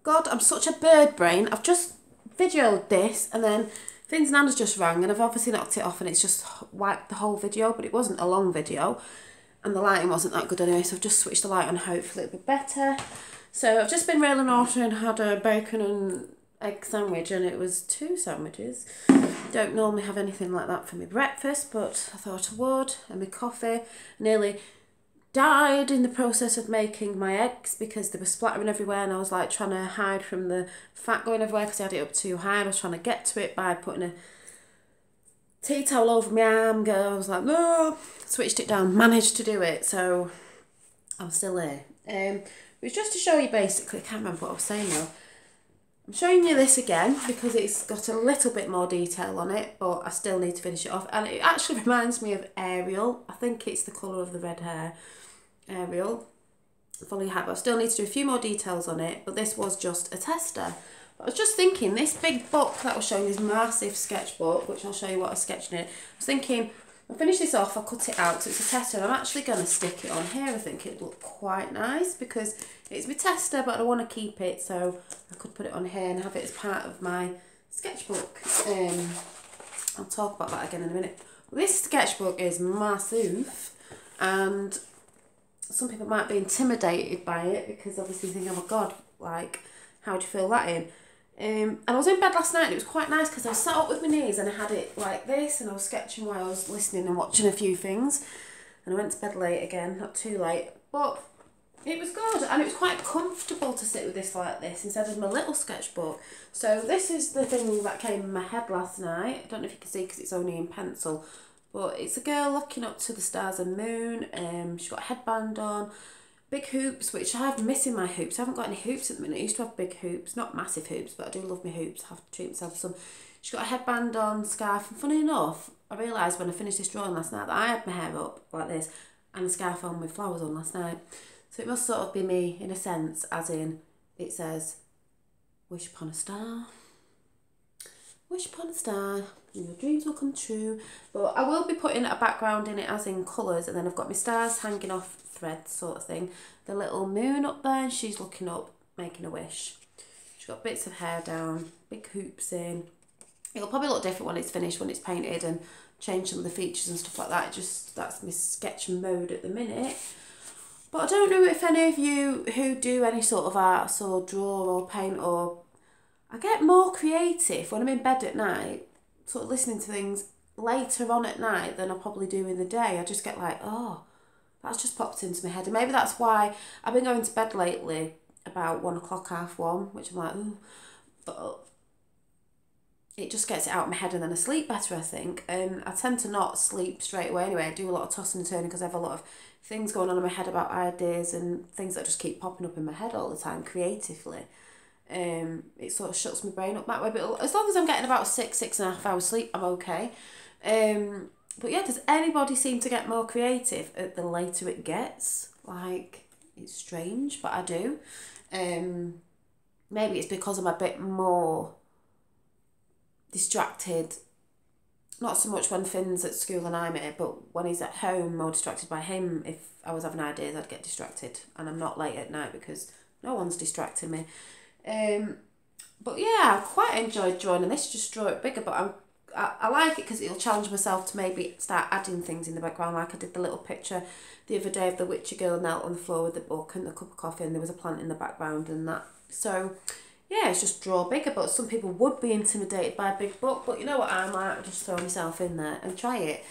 God, I'm such a bird brain. I've just videoed this and then Finn's Nana's just rang and I've obviously knocked it off and it's just wiped the whole video, but it wasn't a long video and the lighting wasn't that good anyway, so I've just switched the light on, hopefully it'll be better. So I've just been railing after and had a bacon and egg sandwich, and it was 2 sandwiches. Don't normally have anything like that for my breakfast, but I thought I would. And my coffee. Nearly died in the process of making my eggs because they were splattering everywhere, and I was like trying to hide from the fat going everywhere because I had it up too high. I was trying to get to it by putting a tea towel over my arm. I was like, no, switched it down, managed to do it, so I'm still here. It was just to show you basically, I can't remember what I was saying now. I'm showing you this again because it's got a little bit more detail on it, but I still need to finish it off. And it actually reminds me of Ariel. I think it's the colour of the red hair. Ariel. Follow your hat, but I still need to do a few more details on it, but this was just a tester. But I was just thinking, this big book that I was showing, this massive sketchbook, which I'll show you what I was sketching in. I was thinking, I'll finish this off, I'll cut it out because it's a tester, and I'm actually going to stick it on here. I think it'd look quite nice because it's my tester, but I don't want to keep it, so I could put it on here and have it as part of my sketchbook. I'll talk about that again in a minute. This sketchbook is massive, and some people might be intimidated by it because obviously you think, oh my God, like, how do you fill that in? And I was in bed last night and it was quite nice because I sat up with my knees and I had it like this and I was sketching while I was listening and watching a few things. And I went to bed late again, not too late, but it was good and it was quite comfortable to sit with this like this instead of my little sketchbook. So this is the thing that came in my head last night. I don't know if you can see because it's only in pencil, but it's a girl looking up to the stars and moon. She's got a headband on. Big hoops, which I have missing my hoops. I haven't got any hoops at the minute. I used to have big hoops, not massive hoops, but I do love my hoops. I have to treat myself to some. She's got a headband on, scarf, and funny enough, I realised when I finished this drawing last night that I had my hair up like this and a scarf on with flowers on last night. So it must sort of be me in a sense, as in it says, wish upon a star, wish upon a star, and your dreams will come true. But I will be putting a background in it as in colours, and then I've got my stars hanging off thread sort of thing. The little moon up there, and she's looking up, making a wish. She's got bits of hair down, big hoops in. It'll probably look different when it's finished, when it's painted and change some of the features and stuff like that. That's my sketch mode at the minute. But I don't know if any of you who do any sort of arts or draw or paint, or I get more creative when I'm in bed at night, sort of listening to things later on at night than I probably do in the day. I just get like, oh, that's just popped into my head. And maybe that's why I've been going to bed lately about 1 o'clock, 1:30, which I'm like, ooh. But it just gets it out of my head and then I sleep better, I think. I tend to not sleep straight away anyway. I do a lot of tossing and turning because I have a lot of things going on in my head about ideas and things that just keep popping up in my head all the time creatively. It sort of shuts my brain up that way. But as long as I'm getting about 6.5 hours sleep, I'm okay. But yeah, does anybody seem to get more creative the later it gets? Like, it's strange, but I do. Maybe it's because I'm a bit more distracted. Not so much when Finn's at school and I'm here, but when he's at home, more distracted by him. If I was having ideas, I'd get distracted. And I'm not late at night because no one's distracting me. But yeah, I quite enjoyed drawing, and this just draw it bigger, but I like it because it'll challenge myself to maybe start adding things in the background, like I did the little picture the other day of the Witcher girl knelt on the floor with the book and the cup of coffee, and there was a plant in the background and that. So yeah, it's just draw bigger, but some people would be intimidated by a big book, but you know what I'm like, just throw myself in there and try it,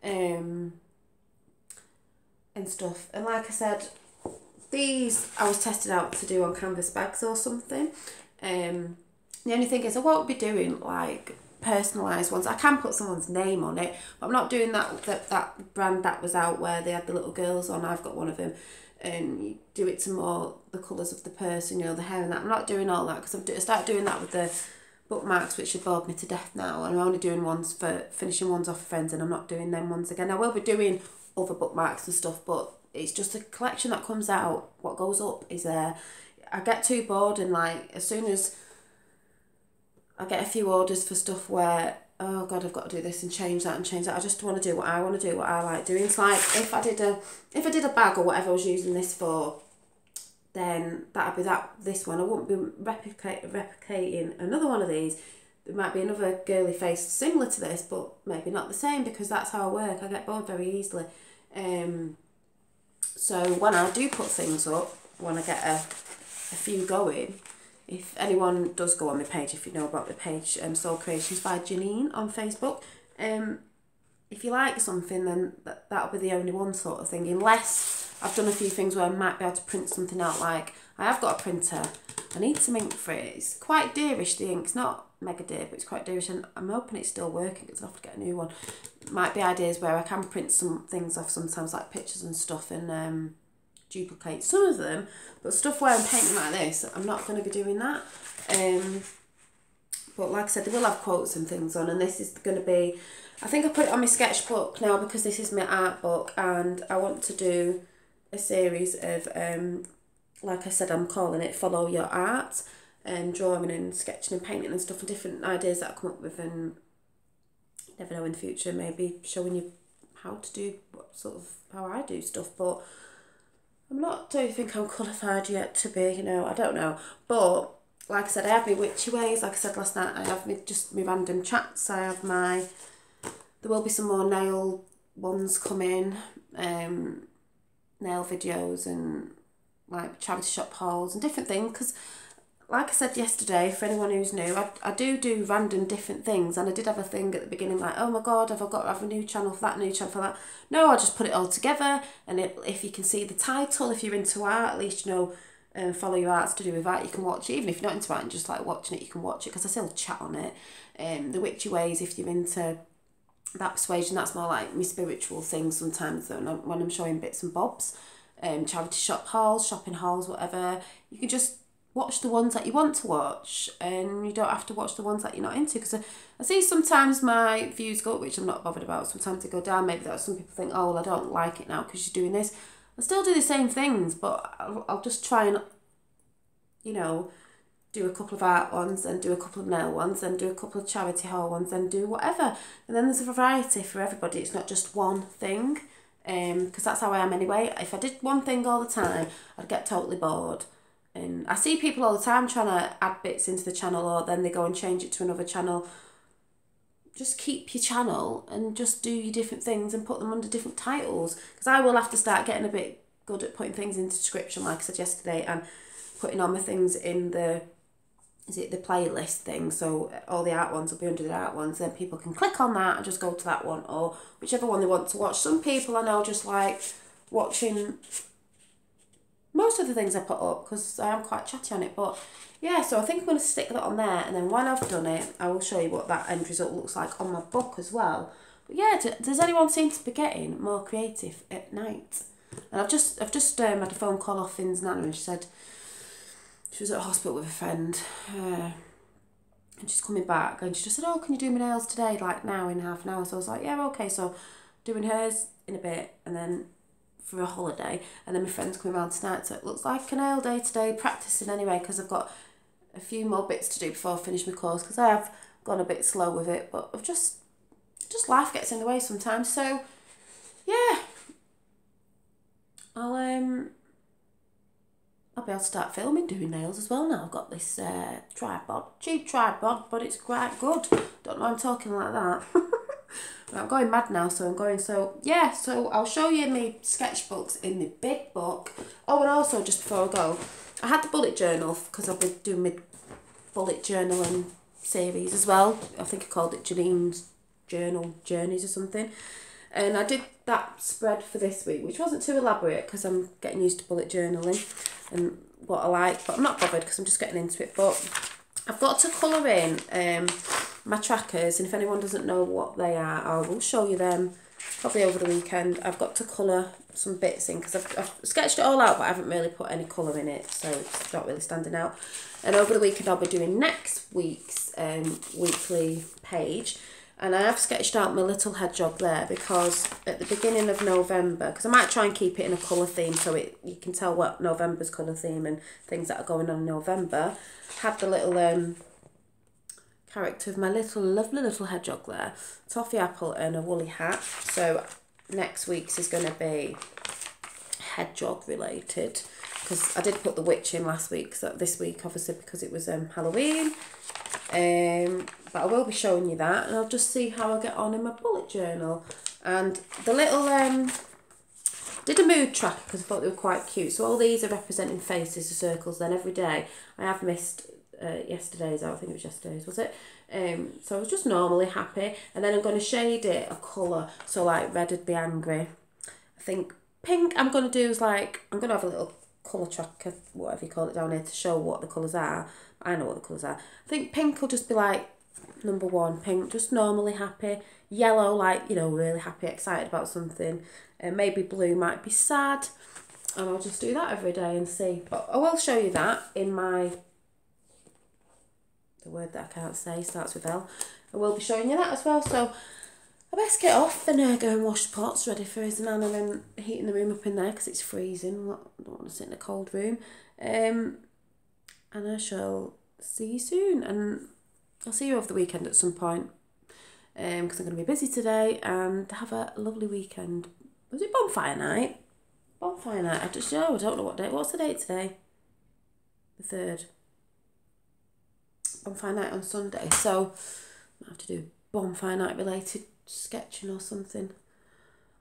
and stuff. And like I said, these I was tested out to do on canvas bags or something. The only thing is I won't be doing like personalised ones. I can put someone's name on it, but I'm not doing that brand that was out where they had the little girls on. I've got one of them, and you do it to more the colours of the person, you know, the hair and that. I'm not doing all that because I started doing that with the bookmarks, which have bored me to death now, and I'm only doing ones for finishing ones off for friends, and I'm not doing them ones again. I will be doing other bookmarks and stuff, but it's just a collection that comes out. What goes up is there. I get too bored, and like as soon as I get a few orders for stuff where, oh God, I've got to do this and change that and change that. I just want to do what I want to do, what I like doing. It's like if I did a bag or whatever I was using this for, then that'd be this one. I wouldn't be replicating another one of these. There might be another girly face similar to this, but maybe not the same, because that's how I work. I get bored very easily. So when I do put things up, when I get a few going, if anyone does go on my page, if you know about the page, Soul Creations by Janine on Facebook, if you like something, then that'll be the only one sort of thing, unless I've done a few things where I might be able to print something out. Like, I have got a printer, I need some ink for it. It's quite dearish, the ink. It's not mega dear, but it's quite dearish, and I'm hoping it's still working because I'll have to get a new one. Might be ideas where I can print some things off sometimes, like pictures and stuff, and duplicate some of them, but stuff where I'm painting like this, I'm not going to be doing that. But like I said, they will have quotes and things on, and this is going to be, I think I put it on my sketchbook now because this is my art book, and I want to do a series of, like I said, I'm calling it Follow Your Art, and drawing and sketching and painting and stuff, and different ideas that I come up with, and you never know, in the future maybe showing you how to do how I do stuff. But don't think I'm qualified yet to be, you know, I don't know. But like I said, I have my witchy ways. Like I said last night, I have my random chats. I have there will be some more nail ones coming, nail videos, and like charity shop hauls and different things. Because like I said yesterday, for anyone who's new, I do random different things, and I did have a thing at the beginning like, oh my god, have I got to have a new channel for that, new channel for that? No, I just put it all together, and if you can see the title, if you're into art, at least you know, Follow Your Art's to do with art, you can watch it. Even if you're not into art and just like watching it, you can watch it, because I still chat on it. The Witchy Ways, if you're into that persuasion, that's more like my spiritual things sometimes, though, when I'm showing bits and bobs. Charity shop hauls, shopping hauls, whatever, you can just watch the ones that you want to watch, and you don't have to watch the ones that you're not into, because I see sometimes my views go up, which I'm not bothered about. Sometimes they go down. Maybe that some people think, oh well, I don't like it now because you're doing this. I still do the same things, but I'll just try and, you know, do a couple of art ones, and do a couple of nail ones, and do a couple of charity haul ones, and do whatever. And then there's a variety for everybody. It's not just one thing, because that's how I am anyway. If I did one thing all the time, I'd get totally bored. And I see people all the time trying to add bits into the channel, or then they go and change it to another channel. Just keep your channel and just do your different things and put them under different titles. Because I will have to start getting a bit good at putting things into description, like I said yesterday, and putting all my things in the playlist thing. So all the art ones will be under the art ones. Then people can click on that and just go to that one, or whichever one they want to watch. Some people I know just like watching most of the things I put up, because I am quite chatty on it. But yeah, so I think I'm going to stick that on there, and then when I've done it, I will show you what that end result looks like on my book as well. But yeah, does anyone seem to be getting more creative at night? And I've just had a phone call off Finn's nana, and she said she was at a hospital with a friend, and she's coming back, and she just said, oh, can you do my nails today, like now, in half an hour? So I was like, yeah, okay. So doing hers in a bit, and then for a holiday, and then my friend's coming around tonight, so it looks like a nail day today, practising anyway, because I've got a few more bits to do before I finish my course, because I have gone a bit slow with it, but I've just life gets in the way sometimes. So yeah, I'll be able to start filming doing nails as well now. I've got this cheap tripod, but it's quite good. Don't know why I'm talking like that. I'm going mad now, so yeah, so I'll show you my sketchbooks in the big book. Oh, and also, just before I go, I had the bullet journal, because I've been doing my bullet journaling series as well. I think I called it Janine's Journal Journeys or something. And I did that spread for this week, which wasn't too elaborate, because I'm getting used to bullet journaling and what I like, but I'm not bothered because I'm just getting into it. But I've got to colour in my trackers, and if anyone doesn't know what they are, I will show you them probably over the weekend. I've got to colour some bits in, because I've sketched it all out, but I haven't really put any colour in it, so it's not really standing out. And over the weekend I'll be doing next week's weekly page, and I have sketched out my little hedgehog there, because at the beginning of November, because I might try and keep it in a colour theme, so you can tell what November's colour theme and things that are going on in November. Had the little character of my lovely little hedgehog there, toffee apple and a woolly hat. So next week's is going to be hedgehog related, because I did put the witch in last week, so this week obviously because it was Halloween. But I will be showing you that, and I'll just see how I get on in my bullet journal. And the little did a mood tracker because I thought they were quite cute. So all these are representing faces, the circles. Then every day I have missed yesterday's out. I think it was yesterday's, was it? So I was just normally happy, and then I'm going to shade it a colour. So like red would be angry. I think pink I'm going to do is like, I'm going to have a little colour tracker, whatever you call it, down here to show what the colours are. I know what the colours are. I think pink will just be like number 1, pink, just normally happy. Yellow, like, you know, really happy, excited about something. Maybe blue might be sad. And I'll just do that every day and see. But I will show you that in my, the word that I can't say starts with L. I will be showing you that as well. So I best get off and go and wash the pots ready for his nana and heating the room up in there because it's freezing. I don't want to sit in a cold room. And I shall see you soon. And I'll see you over the weekend at some point. Because I'm going to be busy today, and have a lovely weekend. Was it bonfire night? Bonfire night. I don't know what day. What's the date today? The 3rd. Bonfire night on Sunday. So I have to do bonfire night related sketching or something.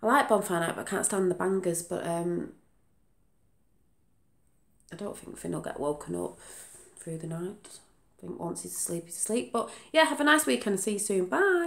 I like bonfire night, but I can't stand the bangers. But I don't think Finn will get woken up through the night. I think once he's asleep, he's asleep. But yeah, have a nice weekend. See you soon. Bye.